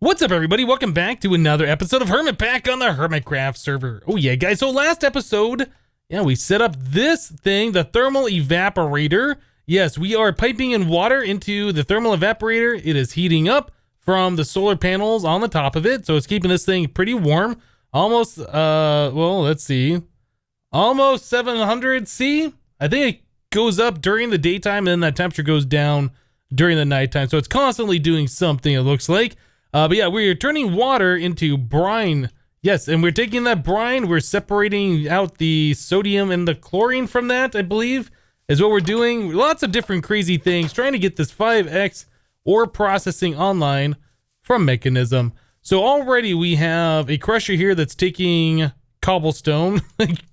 What's up, everybody? Welcome back to another episode of HermitPack on the HermitCraft server. Oh yeah, guys, so last episode, we set up this thing, the thermal evaporator. Yes, we are piping in water into the thermal evaporator. It is heating up from the solar panels on the top of it, so it's keeping this thing pretty warm. Almost, well, let's see, almost 700 C. I think it goes up during the daytime, and then that temperature goes down during the nighttime, so it's constantly doing something, it looks like. But yeah, we're turning water into brine. Yes, and we're taking that brine, we're separating out the sodium and the chlorine from that, I believe, is what we're doing. Lots of different crazy things, trying to get this 5x ore processing online from Mekanism. So already we have a crusher here that's taking cobblestone,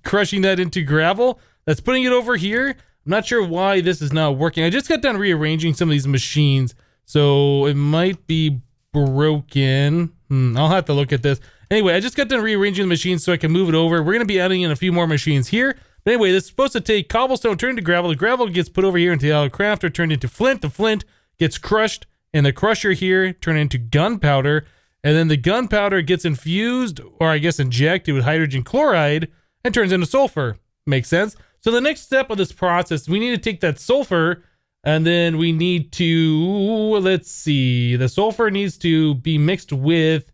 crushing that into gravel. That's putting it over here. I'm not sure why this is not working. I just got done rearranging some of these machines, so it might be broken. I'll have to look at this. Anyway, I just got done rearranging the machines so I can move it over. We're going to be adding in a few more machines here. But anyway, this is supposed to take cobblestone, turn into gravel. The gravel gets put over here into the autocrafter, turned into flint. The flint gets crushed, and the crusher here turned into gunpowder. And then the gunpowder gets infused, or I guess injected with hydrogen chloride, and turns into sulfur. Makes sense? So the next step of this process, we need to take that sulfur, and then we need to, let's see, the sulfur needs to be mixed with,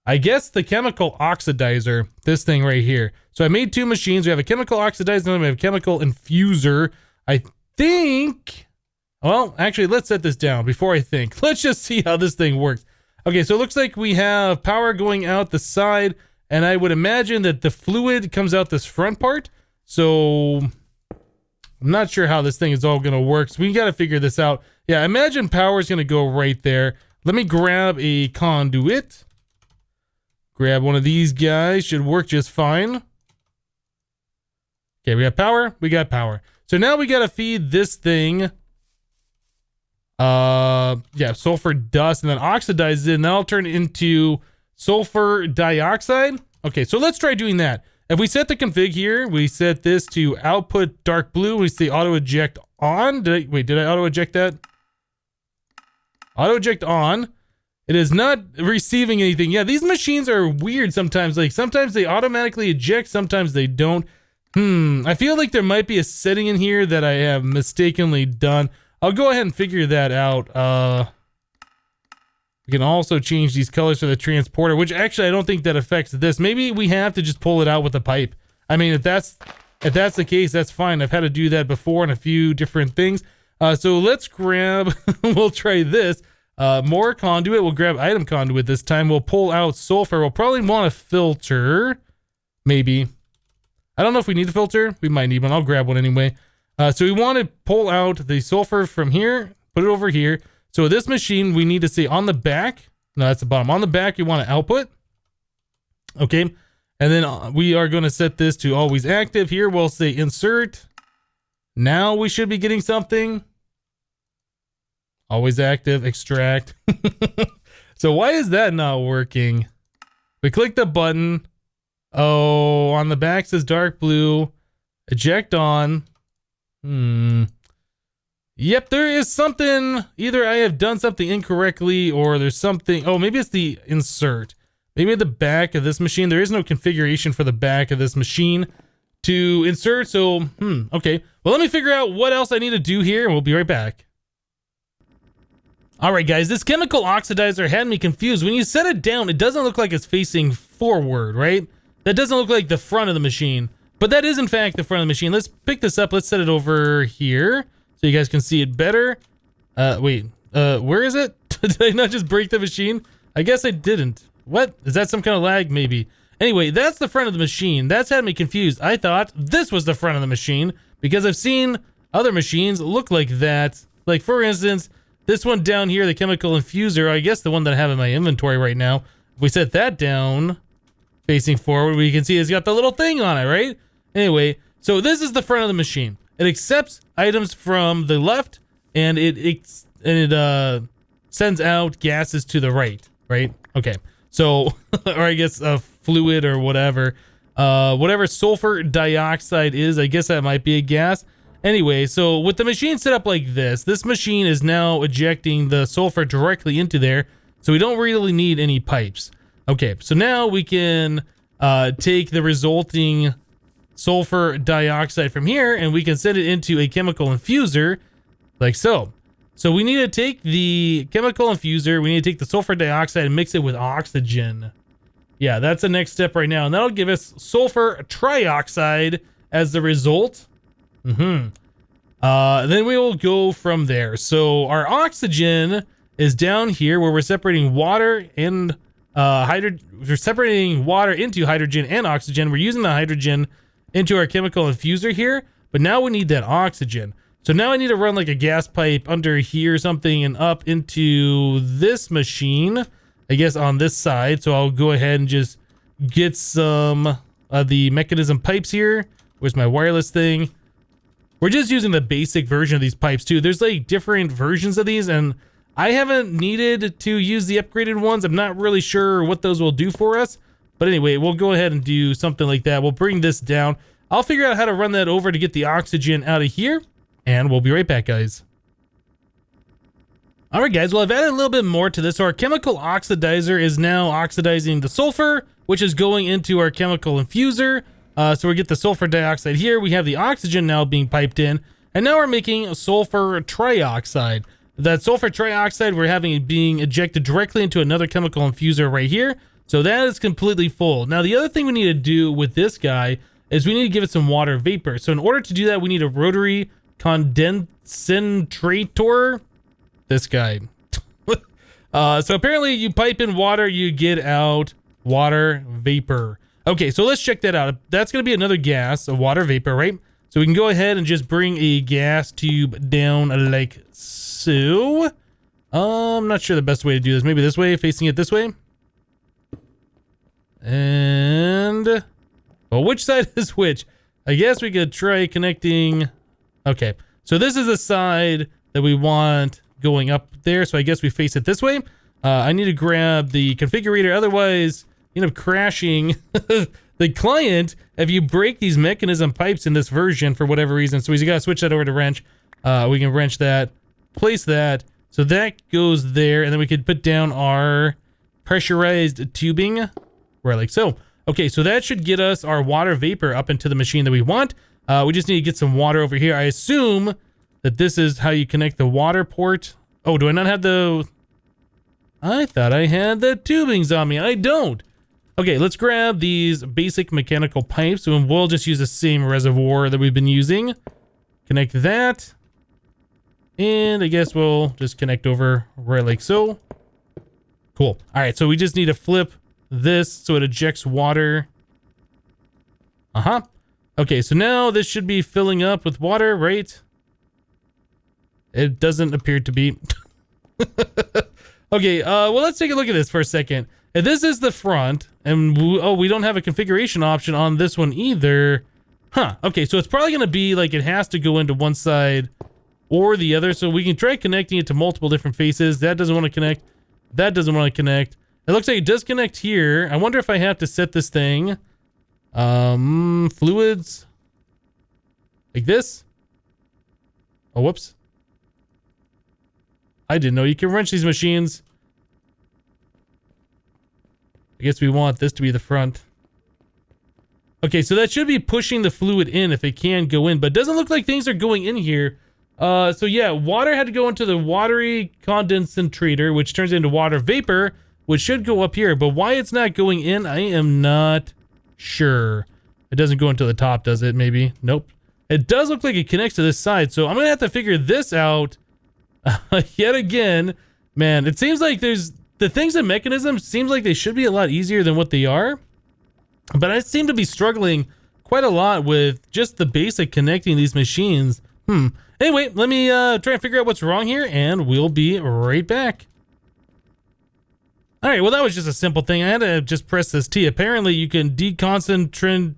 I guess, the chemical oxidizer, this thing right here. So I made two machines. We have a chemical oxidizer, and then we have a chemical infuser. I think, well, actually, let's set this down before I think. Let's just see how this thing works. Okay, so it looks like we have power going out the side, and I would imagine that the fluid comes out this front part. So I'm not sure how this thing is all going to work, so we got to figure this out. Yeah, I imagine power is going to go right there. Let me grab a conduit. Grab one of these guys. Should work just fine. Okay, we got power. We got power. So now we got to feed this thing. Yeah, sulfur dust, and then oxidize it, and that'll turn into sulfur dioxide. Okay, so let's try doing that. If we set the config here, we set this to output dark blue. We say auto eject on. Did I auto eject that? Auto eject on. It is not receiving anything. Yeah, these machines are weird sometimes. Like sometimes they automatically eject, sometimes they don't. I feel like there might be a setting in here that I have mistakenly done. I'll go ahead and figure that out. We can also change these colors for the transporter, which actually I don't think that affects this. Maybe we have to just pull it out with a pipe. I mean, if that's the case, that's fine. I've had to do that before on a few different things. So let's grab, we'll try this. More conduit. We'll grab item conduit this time. We'll pull out sulfur. We'll probably want a filter. Maybe. I don't know if we need a filter. We might need one. I'll grab one anyway. So we want to pull out the sulfur from here, put it over here. So this machine, we need to say on the back. No, that's the bottom. On the back, you want to output. Okay. And then we are going to set this to always active. Here, we'll say insert. Now we should be getting something. Always active, extract. So why is that not working? We click the button. Oh, on the back says dark blue. Eject on. Yep, there is something. Either I have done something incorrectly or there's something. Oh, maybe it's the insert. Maybe at the back of this machine. There is no configuration for the back of this machine to insert. So, okay. Well, let me figure out what else I need to do here and we'll be right back. All right, guys, this chemical oxidizer had me confused. When you set it down, it doesn't look like it's facing forward, right? That doesn't look like the front of the machine. But that is, in fact, the front of the machine. Let's pick this up. Let's set it over here so you guys can see it better. Where is it? Did I not just break the machine? I guess I didn't. What? Is that some kind of lag? Maybe. Anyway, that's the front of the machine. That's had me confused. I thought this was the front of the machine because I've seen other machines look like that. Like, for instance, this one down here, the chemical infuser, I guess the one that I have in my inventory right now. If we set that down facing forward, we can see it's got the little thing on it, right? Anyway, so this is the front of the machine. It accepts items from the left, and it sends out gases to the right, right? Okay, so, or I guess fluid or whatever. Whatever sulfur dioxide is, I guess that might be a gas. Anyway, so with the machine set up like this, this machine is now ejecting the sulfur directly into there. So we don't really need any pipes. Okay, so now we can take the resulting sulfur dioxide from here and we can send it into a chemical infuser like so. So we need to take the chemical infuser, we need to take the sulfur dioxide and mix it with oxygen. Yeah, that's the next step right now. And that'll give us sulfur trioxide as the result. Then we will go from there. So our oxygen is down here where we're separating water and we're separating water into hydrogen and oxygen. We're using the hydrogen into our chemical infuser here, but now we need that oxygen. So now I need to run like a gas pipe under here or something and up into this machine, I guess on this side. So I'll go ahead and just get some of the Mekanism pipes here. Where's my wireless thing? We're just using the basic version of these pipes too. There's like different versions of these and I haven't needed to use the upgraded ones. I'm not really sure what those will do for us. But anyway, we'll go ahead and do something like that. We'll bring this down. I'll figure out how to run that over to get the oxygen out of here. And we'll be right back, guys. All right, guys. Well, I've added a little bit more to this. So our chemical oxidizer is now oxidizing the sulfur, which is going into our chemical infuser. So we get the sulfur dioxide here. We have the oxygen now being piped in. And now we're making sulfur trioxide. That sulfur trioxide, we're having it being ejected directly into another chemical infuser right here. So that is completely full. Now, the other thing we need to do with this guy is we need to give it some water vapor. So in order to do that, we need a rotary condensator. This guy. So apparently you pipe in water, you get out water vapor. Okay, so let's check that out. That's going to be another gas, a water vapor, right? So we can go ahead and just bring a gas tube down like so. I'm not sure the best way to do this. Maybe this way, facing it this way. And well, which side is which? I guess we could try connecting. Okay, so this is the side that we want going up there. So I guess we face it this way. I need to grab the configurator. Otherwise, you end up crashing the client if you break these Mekanism pipes in this version for whatever reason. So we got to switch that over to wrench. We can wrench that, place that. So that goes there. And then we could put down our pressurized tubing right like so. Okay, so that should get us our water vapor up into the machine that we want. We just need to get some water over here. I assume that this is how you connect the water port. Oh, do I not have the... I thought I had the tubings on me. I don't. Okay, let's grab these basic mechanical pipes and we'll just use the same reservoir that we've been using. Connect that. And I guess we'll just connect over right like so. Cool. All right, so we just need to flip this so it ejects water. Okay, so now this should be filling up with water, right? It doesn't appear to be. Okay, well, let's take a look at this for a second. If this is the front, and we don't have a configuration option on this one either. Okay, so it's probably going to be like it has to go into one side or the other. So we can try connecting it to multiple different faces. That doesn't want to connect. That doesn't want to connect. It looks like it does connect here. I wonder if I have to set this thing. Fluids. Like this. Oh, whoops. I didn't know you can wrench these machines. I guess we want this to be the front. Okay, so that should be pushing the fluid in if it can go in, but it doesn't look like things are going in here. So yeah, water had to go into the watery condensator, which turns into water vapor, which should go up here. But why it's not going in, I am not sure. It doesn't go into the top, does it? Maybe. Nope. It does look like it connects to this side, so I'm gonna have to figure this out yet again. Man, it seems like there's the things in Mekanism seems like they should be a lot easier than what they are, but I seem to be struggling quite a lot with just the basic connecting these machines. Anyway, let me try and figure out what's wrong here, and we'll be right back. All right, well, that was just a simple thing. I had to just press this T. Apparently, you can deconcentrationing.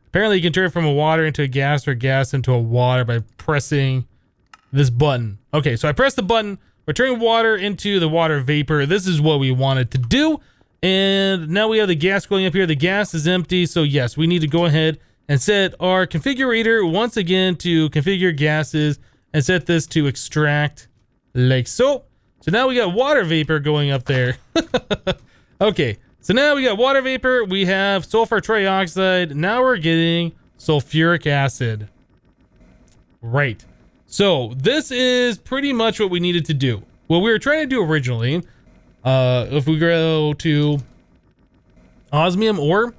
Apparently, you can turn it from a water into a gas or gas into a water by pressing this button. Okay, so I pressed the button. We're turning water into the water vapor. This is what we wanted to do. And now we have the gas going up here. The gas is empty. So yes, we need to go ahead and set our configurator once again to configure gases and set this to extract like so. So now we got water vapor going up there. Okay, so now we got water vapor, we have sulfur trioxide, now we're getting sulfuric acid. Right. So this is pretty much what we needed to do. What we were trying to do originally, if we go to osmium ore,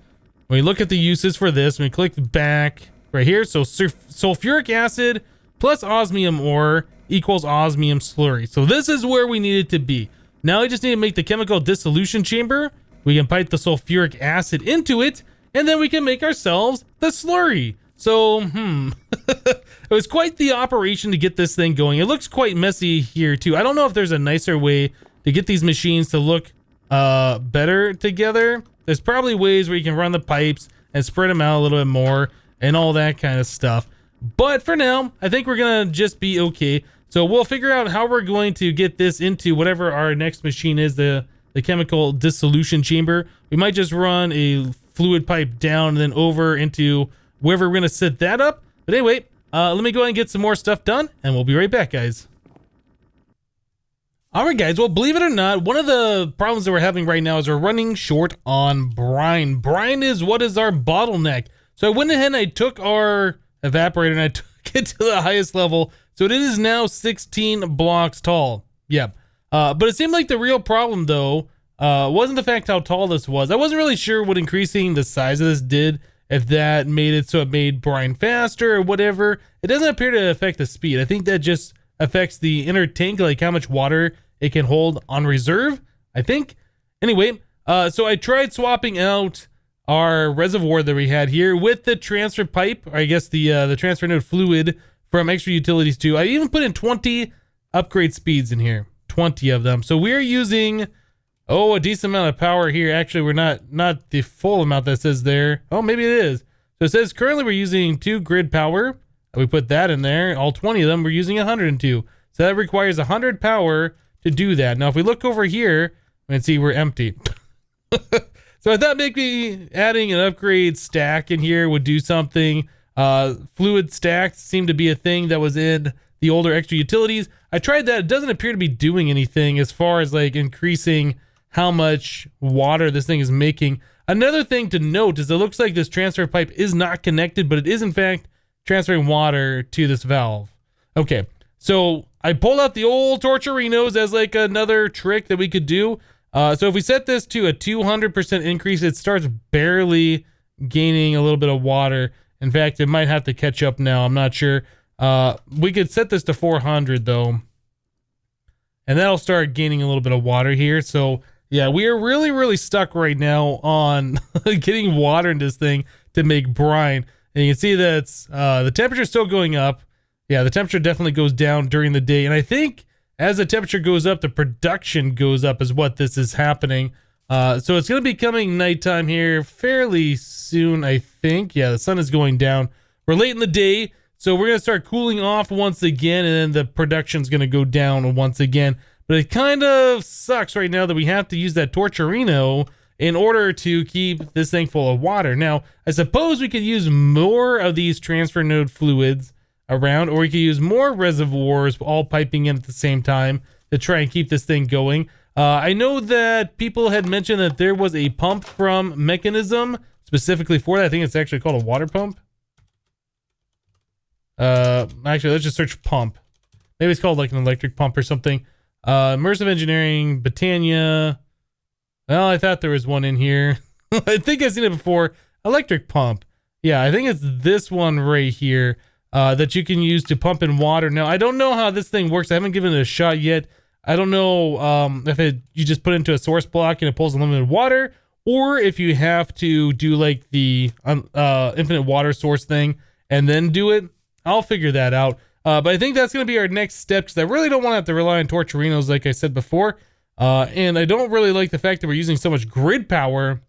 when we look at the uses for this, when we click back right here, so sulfuric acid plus osmium ore equals osmium slurry. So this is where we needed to be. Now we just need to make the chemical dissolution chamber. We can pipe the sulfuric acid into it, and then we can make ourselves the slurry. So, it was quite the operation to get this thing going. It looks quite messy here too. I don't know if there's a nicer way to get these machines to look better together. There's probably ways where you can run the pipes and spread them out a little bit more and all that kind of stuff. But for now, I think we're gonna just be okay. So we'll figure out how we're going to get this into whatever our next machine is, the chemical dissolution chamber. We might just run a fluid pipe down and then over into wherever we're gonna set that up. But anyway, let me go ahead and get some more stuff done, and we'll be right back, guys. All right, guys. Well, believe it or not, one of the problems that we're having right now is we're running short on brine. Brine is what is our bottleneck. So I went ahead and I took our evaporator and I took it to the highest level. So it is now 16 blocks tall. Yep. But it seemed like the real problem, though, wasn't the fact how tall this was. I wasn't really sure what increasing the size of this did, if that made it so it made brine faster or whatever. It doesn't appear to affect the speed. I think that just affects the inner tank, like how much water it can hold on reserve, I think. Anyway, so I tried swapping out our reservoir that we had here with the transfer pipe, or I guess the transfer node fluid from Extra Utilities 2. I even put in 20 upgrade speeds in here, 20 of them. So we're using, a decent amount of power here. Actually, we're not the full amount that says there. Oh, maybe it is. So it says currently we're using 2 grid power. We put that in there. All 20 of them, we're using 102. So that requires 100 power to do that. Now, if we look over here, we can see we're empty. So I thought maybe adding an upgrade stack in here would do something. Fluid stacks seem to be a thing that was in the older Extra Utilities. I tried that. It doesn't appear to be doing anything as far as like increasing how much water this thing is making. Another thing to note is it looks like this transfer pipe is not connected, but it is in fact transferring water to this valve. Okay, so I pulled out the old torcherinos as like another trick that we could do. So if we set this to a 200% increase, it starts barely gaining a little bit of water. In fact, it might have to catch up now. I'm not sure. We could set this to 400 though, and that'll start gaining a little bit of water here. So yeah, we are really stuck right now on getting water in this thing to make brine. And you can see that the temperature is still going up. Yeah, the temperature definitely goes down during the day. And I think as the temperature goes up, the production goes up is what this is happening. So it's going to be coming nighttime here fairly soon, I think. Yeah, the sun is going down. We're late in the day, so we're going to start cooling off once again, and then the production's going to go down once again. But it kind of sucks right now that we have to use that torcherino in order to keep this thing full of water. Now, I suppose we could use more of these transfer node fluids around, or we could use more reservoirs all piping in at the same time to try and keep this thing going. I know that people had mentioned that there was a pump from Mekanism specifically for that. I think it's actually called a water pump. Actually, let's just search pump. Maybe it's called like an electric pump or something. Immersive Engineering, Britannia. Well, I thought there was one in here. I think I've seen it before. Electric pump. Yeah, I think it's this one right here that you can use to pump in water. Now, I don't know how this thing works. I haven't given it a shot yet. I don't know if you just put it into a source block and it pulls unlimited water, or if you have to do like the infinite water source thing and then do it. I'll figure that out. But I think that's going to be our next step, because I really don't want to have to rely on torcherinos like I said before. And I don't really like the fact that we're using so much grid power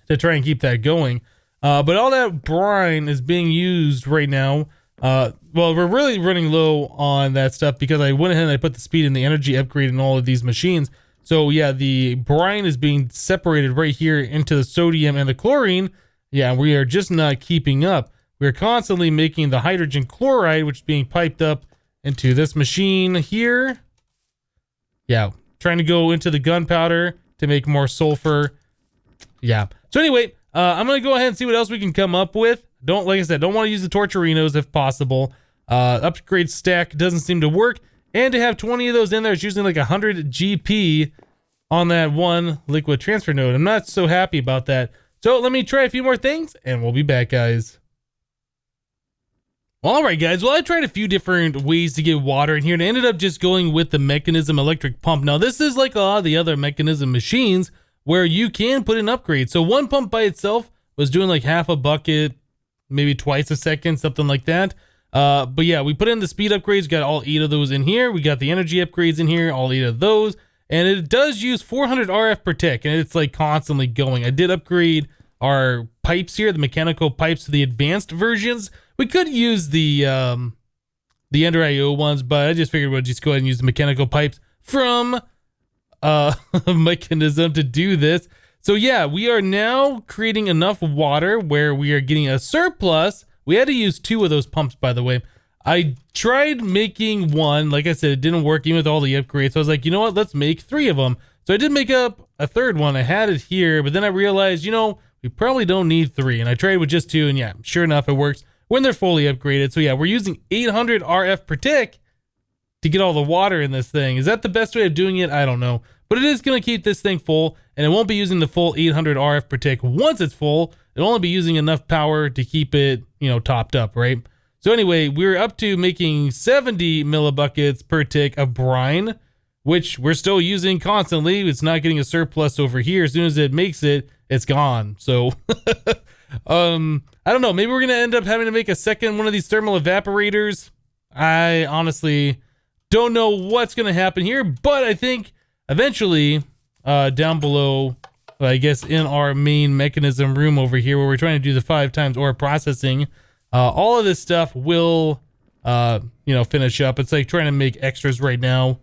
to try and keep that going. But all that brine is being used right now. Well, we're really running low on that stuff because I went ahead and I put the speed and the energy upgrade in all of these machines. So yeah, the brine is being separated right here into the sodium and the chlorine. Yeah, we are just not keeping up. We're constantly making the hydrogen chloride, which is being piped up into this machine here. Yeah, trying to go into the gunpowder to make more sulfur. Yeah. So anyway, I'm gonna go ahead and see what else we can come up with. Like I said, don't want to use the torturinos if possible. Upgrade stack doesn't seem to work, and to have 20 of those in there, it's using like 100 GP on that one liquid transfer node. I'm not so happy about that. So let me try a few more things, and we'll be back, guys. All right, guys. Well, I tried a few different ways to get water in here, and I ended up just going with the Mekanism electric pump. Now, this is like a lot of the other Mekanism machines where you can put in upgrades. So one pump by itself was doing like half a bucket, maybe twice a second, something like that. But yeah, we put in the speed upgrades, got all 8 of those in here. We got the energy upgrades in here, all 8 of those. And it does use 400 RF per tick, and it's like constantly going. I did upgrade our pipes here, the mechanical pipes, to the advanced versions. We could use the Ender IO ones, but I just figured we'd just go ahead and use the mechanical pipes from Mekanism to do this. So yeah, we are now creating enough water where we are getting a surplus. We had to use 2 of those pumps, by the way. I tried making one. Like I said, it didn't work even with all the upgrades. So I was like, you know what? Let's make 3 of them. So I did make up a 3rd one. I had it here, but then I realized, you know, we probably don't need 3. And I tried with just 2, and yeah, sure enough, it works when they're fully upgraded. So yeah, we're using 800 RF per tick to get all the water in this thing. Is that the best way of doing it? I don't know. But it is going to keep this thing full, and it won't be using the full 800 RF per tick. Once it's full, it'll only be using enough power to keep it, you know, topped up, right? So anyway, we're up to making 70 millibuckets per tick of brine, which we're still using constantly. It's not getting a surplus over here. As soon as it makes it, it's gone. So, I don't know. Maybe we're going to end up having to make a second one of these thermal evaporators. I honestly don't know what's going to happen here, but I think eventually down below, I guess in our main Mekanism room over here where we're trying to do the 5 times ore processing, all of this stuff will, you know, finish up. It's like trying to make extras right now.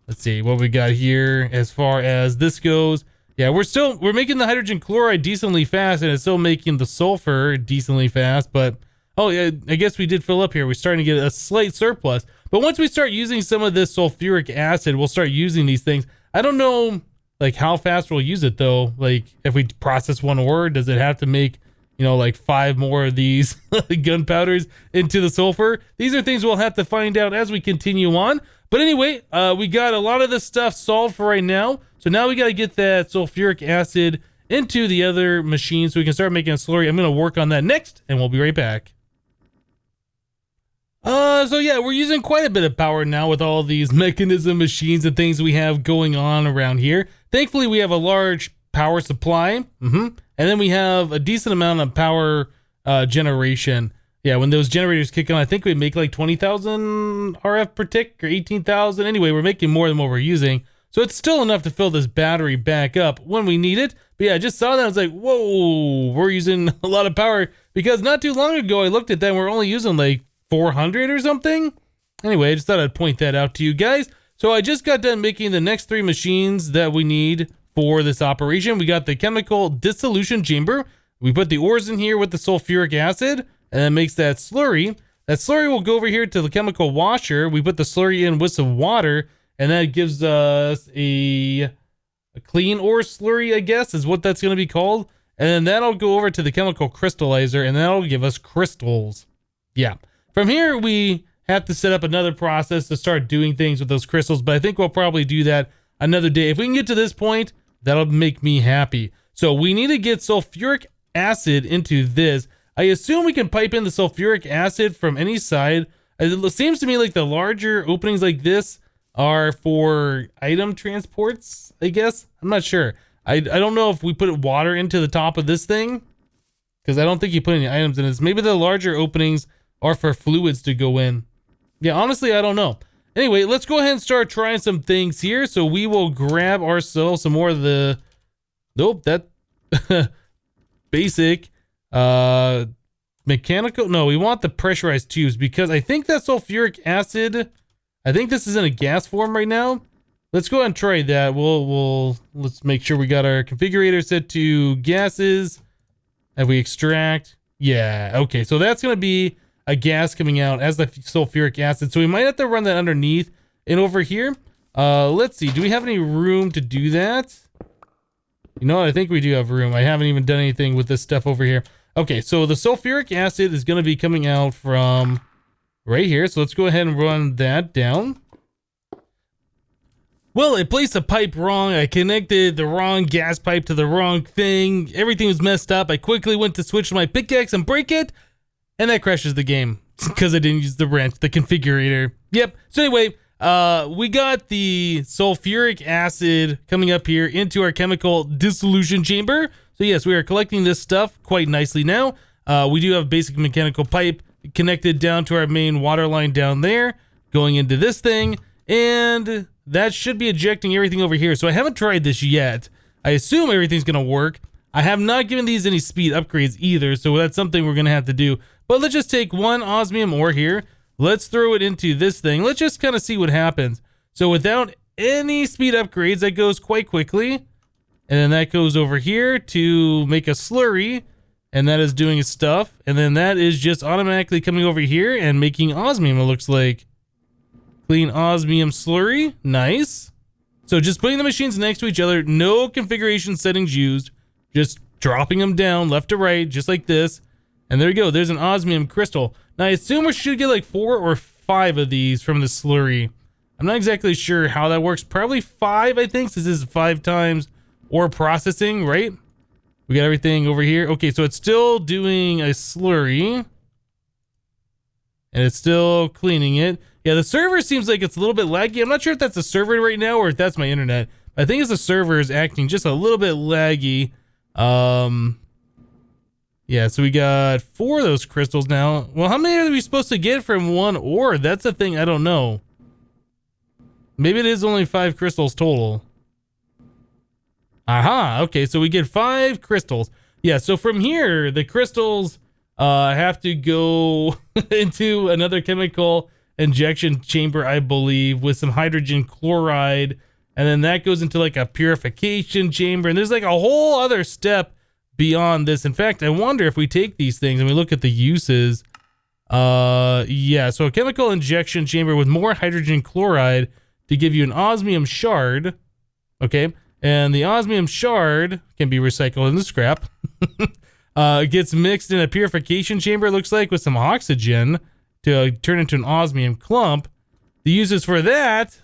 Let's see what we got here as far as this goes. Yeah, we're making the hydrogen chloride decently fast, and it's still making the sulfur decently fast. But oh yeah, I guess we did fill up here. We're starting to get a slight surplus. But once we start using some of this sulfuric acid, we'll start using these things. I don't know like how fast we'll use it though. Like if we process 1 ore, does it have to make, you know, like 5 more of these gunpowders into the sulfur? These are things we'll have to find out as we continue on. But anyway, we got a lot of this stuff solved for right now. So now we got to get that sulfuric acid into the other machine so we can start making a slurry. I'm going to work on that next, and we'll be right back. So yeah, we're using quite a bit of power now with all these Mekanism machines and things we have going on around here. Thankfully, we have a large power supply. And then we have a decent amount of power generation. Yeah, when those generators kick on, I think we make like 20,000 RF per tick or 18,000. Anyway, we're making more than what we're using. So it's still enough to fill this battery back up when we need it. But yeah, I just saw that. I was like, whoa, we're using a lot of power. Because not too long ago, I looked at that and we're only using like 400 or something. Anyway, I just thought I'd point that out to you guys. So I just got done making the next 3 machines that we need for this operation. We got the chemical dissolution chamber. We put the ores in here with the sulfuric acid, and that makes that slurry. That slurry will go over here to the chemical washer. We put the slurry in with some water, and that gives us a clean ore slurry, I guess, is what that's going to be called. And then that'll go over to the chemical crystallizer, and that'll give us crystals. Yeah. From here, we have to set up another process to start doing things with those crystals, but I think we'll probably do that another day. If we can get to this point, that'll make me happy. So we need to get sulfuric acid into this. I assume we can pipe in the sulfuric acid from any side. It seems to me like the larger openings like this are for item transports, I guess. I'm not sure. I don't know if we put water into the top of this thing, because I don't think you put any items in this. Maybe the larger openings are for fluids to go in. Yeah, honestly, I don't know. Anyway, let's go ahead and start trying some things here. So we will grab ourselves some more of the... Nope, that... basic... mechanical... No, we want the pressurized tubes, because I think that sulfuric acid... I think this is in a gas form right now. Let's go ahead and try that. Let's make sure we got our configurator set to gases. Have we extract? Yeah, okay. So that's going to be a gas coming out as the sulfuric acid. So we might have to run that underneath and over here. Let's see. Do we have any room to do that? You know, I think we do have room. I haven't even done anything with this stuff over here. Okay, so the sulfuric acid is going to be coming out from right here. So let's go ahead and run that down. Well, I placed the pipe wrong. I connected the wrong gas pipe to the wrong thing. Everything was messed up. I quickly went to switch to my pickaxe and break it, and that crashes the game because I didn't use the wrench, the configurator. Yep. So anyway, we got the sulfuric acid coming up here into our chemical dissolution chamber. So yes, we are collecting this stuff quite nicely now. We do have basic mechanical pipe connected down to our main water line down there, going into this thing, and that should be ejecting everything over here. So I haven't tried this yet. I assume everything's gonna work. I have not given these any speed upgrades either, so that's something we're gonna have to do. But let's just take one osmium ore here. Let's throw it into this thing. Let's just kind of see what happens. So without any speed upgrades, that goes quite quickly. And then that goes over here to make a slurry, and that is doing its stuff. And then that is just automatically coming over here and making osmium, it looks like. Clean osmium slurry, nice. So just putting the machines next to each other, no configuration settings used, just dropping them down left to right, just like this. And there you go, there's an osmium crystal. Now I assume we should get like 4 or 5 of these from the slurry. I'm not exactly sure how that works, probably 5 I think, since this is 5 times ore processing, right? We got everything over here. Okay, so it's still doing a slurry. And it's still cleaning it. Yeah, the server seems like it's a little bit laggy. I'm not sure if that's the server right now or if that's my internet. I think it's the server is acting just a little bit laggy. Yeah, so we got 4 of those crystals now. Well, how many are we supposed to get from one ore? That's the thing I don't know. Maybe it is only 5 crystals total. Aha, okay, so we get 5 crystals. Yeah, so from here, the crystals have to go into another chemical injection chamber, I believe, with some hydrogen chloride, and then that goes into like a purification chamber, and there's like a whole other step beyond this. In fact, I wonder if we take these things and we look at the uses. Yeah, so a chemical injection chamber with more hydrogen chloride to give you an osmium shard, okay, and the osmium shard can be recycled into scrap. It gets mixed in a purification chamber, it looks like, with some oxygen to turn into an osmium clump. The uses for that,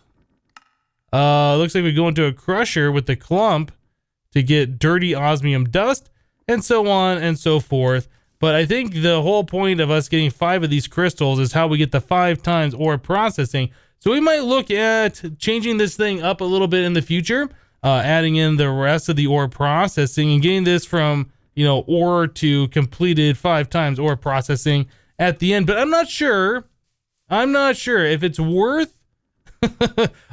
looks like we go into a crusher with the clump to get dirty osmium dust, and so on and so forth. But I think the whole point of us getting 5 of these crystals is how we get the 5 times ore processing. So we might look at changing this thing up a little bit in the future, adding in the rest of the ore processing and getting this from, you know, ore to completed 5 times ore processing at the end. But I'm not sure if it's worth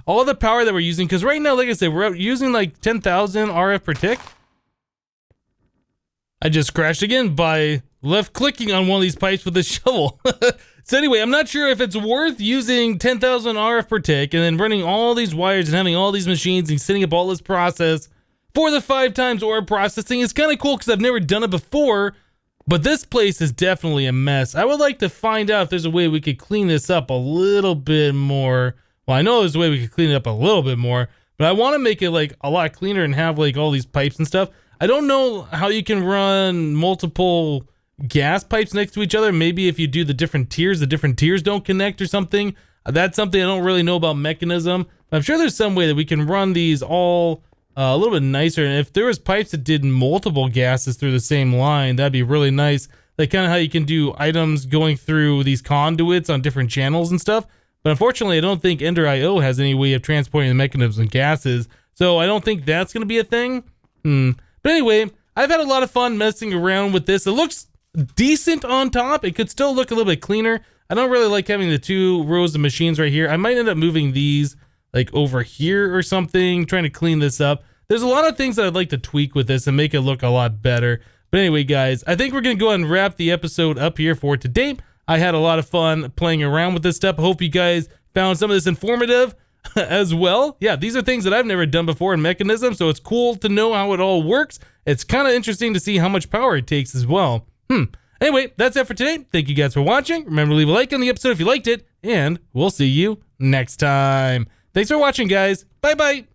all the power that we're using, because right now, like I said, we're using like 10,000 RF per tick. I just crashed again by left clicking on one of these pipes with a shovel. So anyway, I'm not sure if it's worth using 10,000 RF per tick and then running all these wires and having all these machines and setting up all this process for the 5 times ore processing. It's kind of cool because I've never done it before, but this place is definitely a mess. I would like to find out if there's a way we could clean this up a little bit more. Well, I know there's a way we could clean it up a little bit more, but I want to make it like a lot cleaner and have like all these pipes and stuff. I don't know how you can run multiple gas pipes next to each other. Maybe if you do the different tiers don't connect or something. That's something I don't really know about Mekanism. I'm sure there's some way that we can run these all a little bit nicer. And if there was pipes that did multiple gases through the same line, that'd be really nice. Like kind of how you can do items going through these conduits on different channels and stuff. But unfortunately, I don't think Ender.io has any way of transporting the mechanisms and gases. So I don't think that's going to be a thing. But anyway, I've had a lot of fun messing around with this. It looks decent on top. It could still look a little bit cleaner. I don't really like having the 2 rows of machines right here. I might end up moving these like over here or something, trying to clean this up. There's a lot of things that I'd like to tweak with this and make it look a lot better. But anyway, guys, I think we're going to go ahead and wrap the episode up here for today. I had a lot of fun playing around with this stuff. I hope you guys found some of this informative as well. Yeah, these are things that I've never done before in Mekanism, so it's cool to know how it all works. It's kind of interesting to see how much power it takes as well. Anyway, that's it for today. Thank you guys for watching. Remember to leave a like on the episode if you liked it, and we'll see you next time. Thanks for watching, guys. Bye-bye.